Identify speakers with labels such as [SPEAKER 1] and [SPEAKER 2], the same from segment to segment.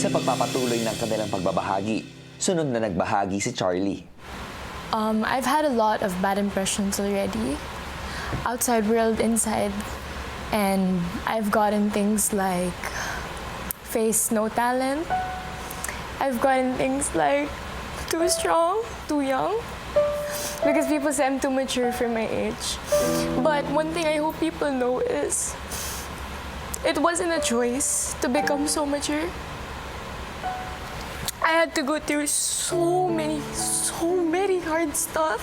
[SPEAKER 1] sa pagpapatuloy ng kanilang pagbabahagi. Sunod na nagbahagi si Charlie.
[SPEAKER 2] I've had a lot of bad impressions already. Outside world, inside. And I've gotten things like face no talent. I've gotten things like too strong, too young. Because people say I'm too mature for my age. But one thing I hope people know is it wasn't a choice to become so mature. I had to go through so many hard stuff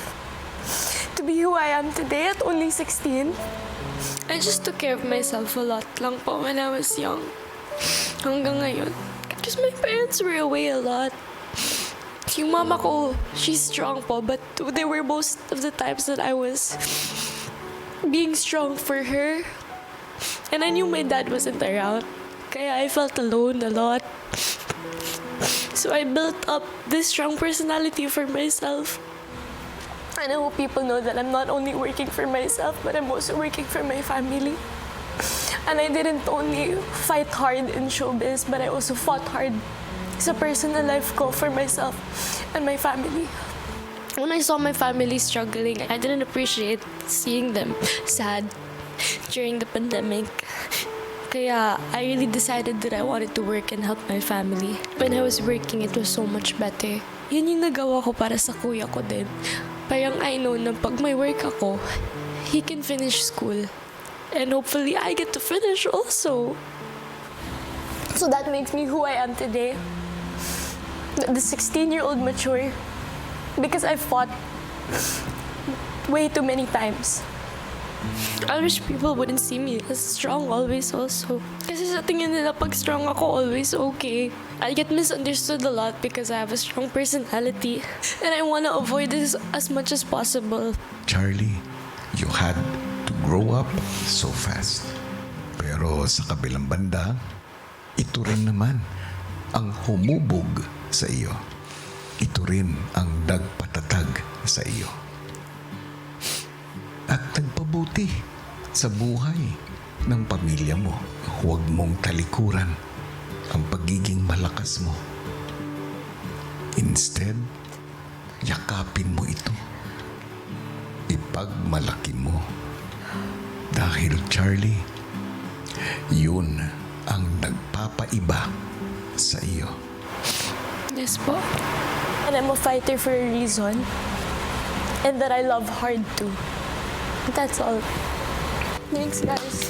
[SPEAKER 2] to be who I am today at only 16. I just took care of myself a lot lang po when I was young. Hanggang ngayon. Because my parents were away a lot. Yung mama ko, she's strong po, but there were most of the times that I was being strong for her. And I knew my dad wasn't around. Kaya I felt alone a lot. So I built up this strong personality for myself. And I hope people know that I'm not only working for myself, but I'm also working for my family. And I didn't only fight hard in showbiz, but I also fought hard sa personal life ko for myself and my family. When I saw my family struggling, I didn't appreciate seeing them sad during the pandemic. Kaya I really decided that I wanted to work and help my family. When I was working, it was so much better. Yun yung nagawa ko para sa kuya ko din. Parang I know na pag may work ako, he can finish school. And hopefully, I get to finish also. So that makes me who I am today. The 16-year-old mature. Because I fought way too many times. I wish people wouldn't see me as strong always also. Kasi sa tingin nila pag strong ako, always okay. I get misunderstood a lot because I have a strong personality. And I want to avoid this as much as possible.
[SPEAKER 3] Charlie, you had to grow up so fast. Pero sa kabilang banda, ito rin naman ang humubog sa iyo. Ito rin ang nagpatatag sa iyo. At nagpabuti sa buhay ng pamilya mo. Huwag mong talikuran ang pagiging malakas mo. Instead, yakapin mo ito. Ipagmalaki mo. Dahil Charlie, yun ang nagpapaiba sa iyo.
[SPEAKER 2] Yes po. And I'm a fighter for a reason. And that I love hard too. That's all. Thanks, guys.